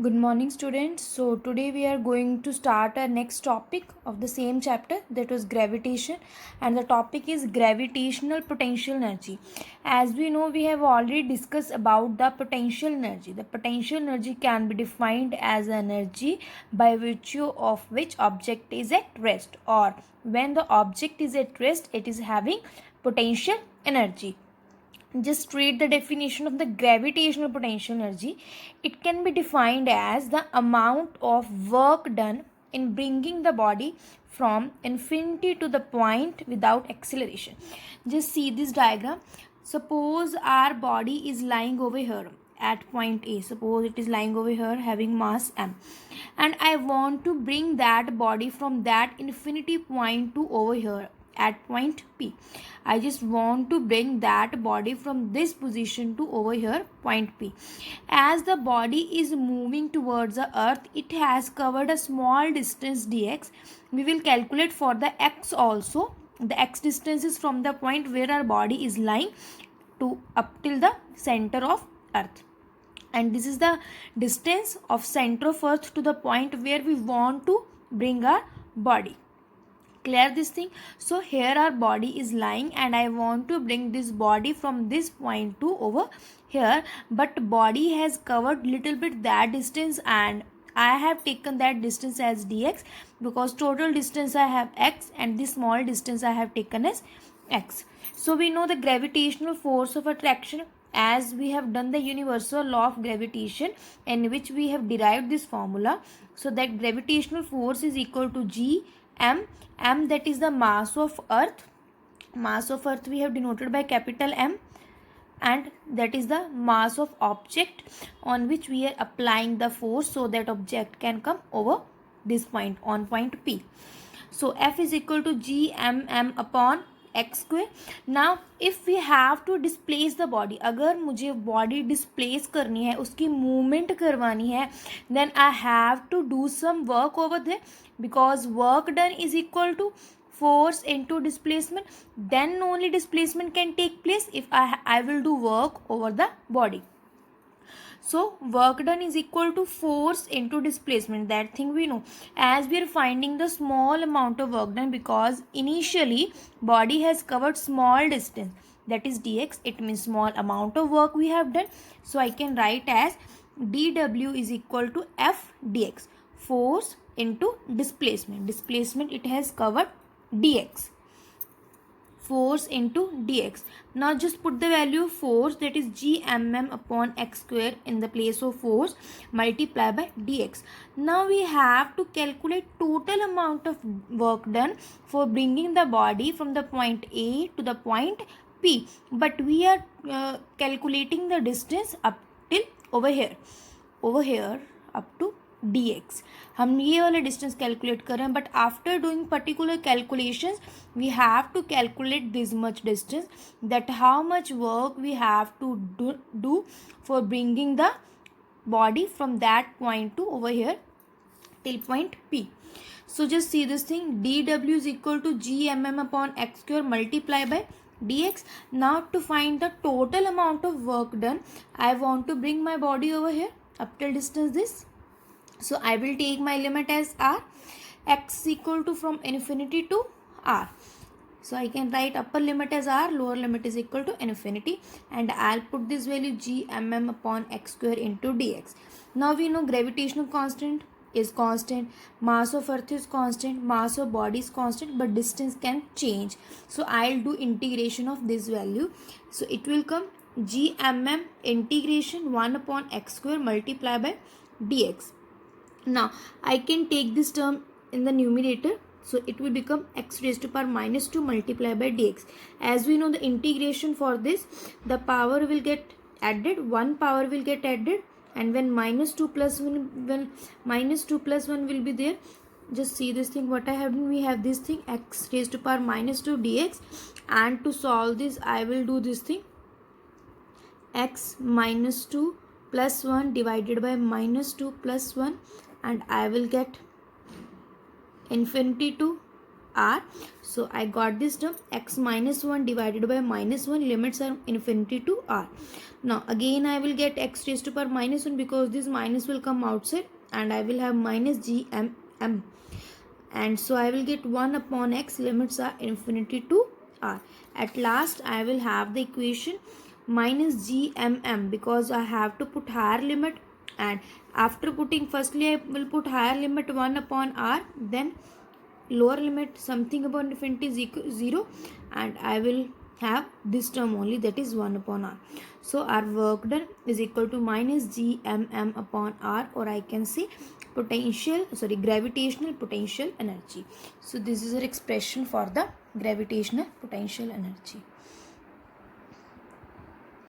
Good morning, students. So, today we are going to start our next topic of the same chapter, that was gravitation, and the topic is gravitational potential energy. As we know, we have already discussed about the potential energy. The potential energy can be defined as energy by virtue of which object is at rest, or when the object is at rest, it is having potential energy. Just read the definition of the gravitational potential energy. It can be defined as the amount of work done in bringing the body from infinity to the point without acceleration. Just see this diagram. Suppose our body is lying over here at point A. Suppose it is lying over here having mass m, and I want to bring that body from that infinity point to over here at point P. I just want to bring that body from this position to over here point P. As the body is moving towards the earth, it has covered a small distance dx. We will calculate for the x also. The x distance is from the point where our body is lying to up till the center of earth, and this is the distance of center of earth to the point where we want to bring our body. Clear this thing? So here our body is lying and I want to bring this body from this point to over here, but body has covered little bit that distance and I have taken that distance as dx, because total distance I have x and this small distance I have taken as x. So we know the gravitational force of attraction, as we have done the universal law of gravitation in which we have derived this formula. So that gravitational force is equal to g m, that is the mass of earth. Mass of earth we have denoted by capital M, and that is the mass of object on which we are applying the force so that object can come over this point on point P. So F is equal to g m upon x square. Now if we have to displace the body, अगर मुझे body displace करनी है, उसकी movement करवानी है, then I have to do some work over there, because work done is equal to force into displacement. Then only displacement can take place if I will do work over the body. So work done is equal to force into displacement. That thing we know. As we are finding the small amount of work done, because initially body has covered small distance, that is dx. It means small amount of work we have done. So I can write as dw is equal to f dx. Force into displacement. Displacement it has covered dx. Force into dx. Now just put the value of force, that is g mm upon x square in the place of force, multiply by dx. Now we have to calculate total amount of work done for bringing the body from the point A to the point P, but we are calculating the distance up till over here up to dx. हम ये वाला distance calculate कर रहे हैं, but after doing particular calculations we have to calculate this much distance, that how much work we have to do for bringing the body from that point to over here till point P. So just see this thing, dw is equal to g mm upon x square multiply by dx. Now to find the total amount of work done, I want to bring my body over here up till distance this. So I will take my limit as r, x equal to from infinity to r. So I can write upper limit as r, lower limit is equal to infinity, and I'll put this value g mm upon x square into dx. Now we know gravitational constant is constant, mass of earth is constant, mass of body is constant, but distance can change. So I'll do integration of this value. So it will come g mm integration 1 upon x square multiply by dx. Now I can take this term in the numerator, so it will become x raised to power minus 2 multiplied by dx. As we know the integration for this, the power will get added, one power will get added, and when minus 2 plus 1, when minus 2 plus 1 will be there, just see this thing what I have done. We have this thing x raised to power minus 2 dx, and to solve this I will do this thing, x minus 2 plus 1 divided by minus 2 plus 1, and I will get infinity to r. So I got this term x minus 1 divided by minus 1, limits are infinity to r. Now again I will get x raised to power minus 1 because this minus will come outside, and I will have minus gmm, and so I will get 1 upon x, limits are infinity to r. At last I will have the equation minus gmm because I have to put higher limit, and after putting, firstly I will put higher limit 1 upon r, then lower limit something upon infinity is equal 0, and I will have this term only, that is 1 upon r. So our work done is equal to minus gmm upon r, or I can say gravitational potential energy. So this is our expression for the gravitational potential energy.